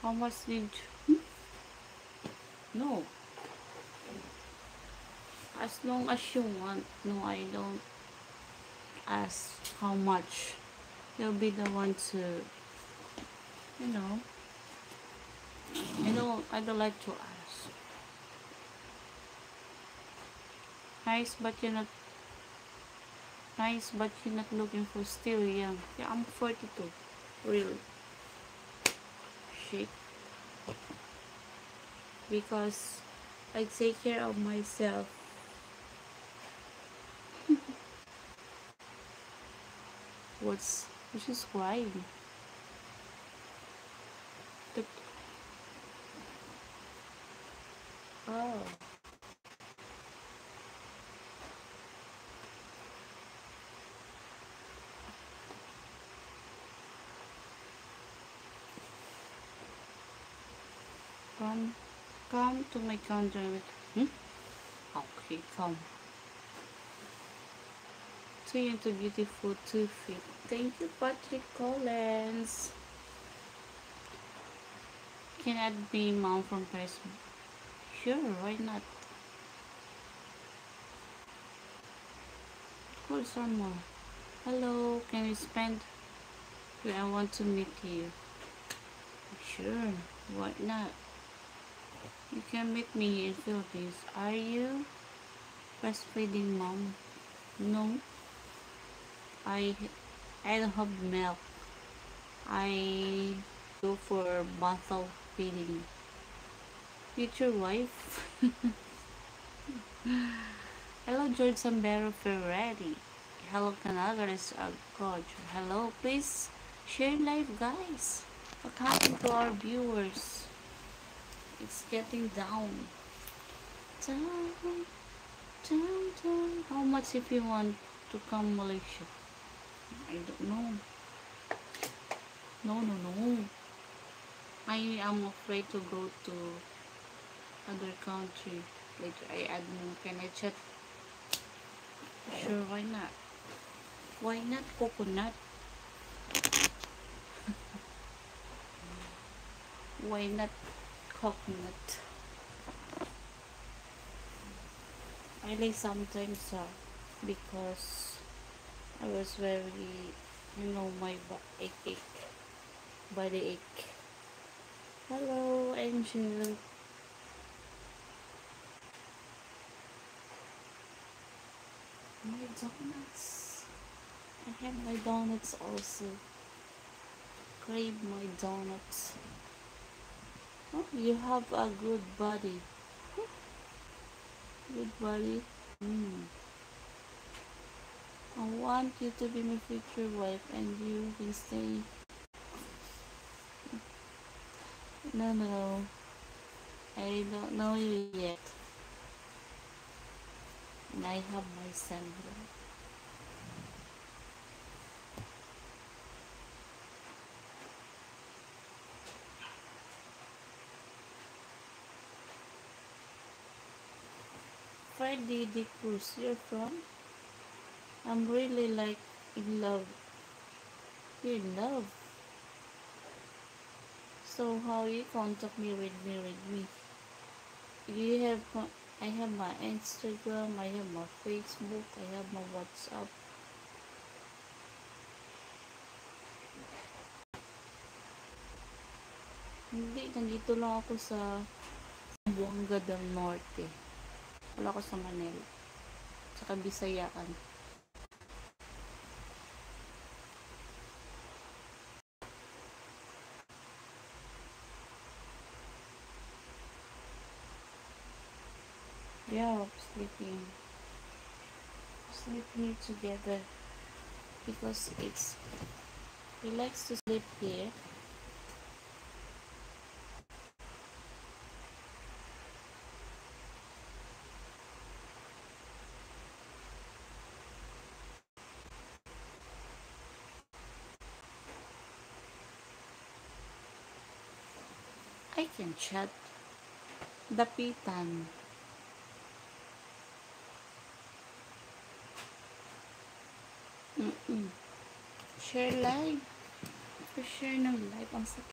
How much did you? No. As long as you want. No, I don't ask how much. You'll be the one to, you know. I don't like to ask. Nice, but you're not nice, but you're not looking for still young. Yeah, I'm 42. Really. Shit. Because I take care of myself. Which is crying? The, oh. Come to my counter with. Okay, come. Too into beautiful, too fit. Thank you, Patrick Collins. Can I be mom from Paris? Sure, why not? Of course, one more. Hello, can we spend? I want to meet you. Sure, why not? You can meet me in Philippines. Are you breastfeeding mom? No, I I don't have milk. I go for bottle feeding. Future wife. Hello, George Sambero Ferretti. Hello, Canagares Coach. Hello, please share live, guys. What happened to our viewers? It's getting down. Down, down, down. How much if you want to come Malaysia? I don't know. No, no, no. I am afraid to go to other country. Later I add more. Can I chat? Sure, why not? Why not coconut? Why not coconut? I like sometimes because I was very, my ache, body ache. Hello, Angel. My donuts. I have my donuts also. Crave my donuts. Oh, you have a good body. Good body. Mm. I want you to be my future wife and you can stay. No, no. I don't know you yet. And I have my son. Friday the Cruz, you're from? I'm really like in love. You're in love. So how you contact me, read me. You have, I have my Instagram, I have my Facebook, I have my WhatsApp. Hindi, nandito lang ako sa Buanga del Norte. Wala ako sa Manila. Sa Bisayaan. Yeah, sleeping. Sleep here together. Because he likes to sleep here. I can chat. Dapitan. Share live. For share ng live. Ang sakit.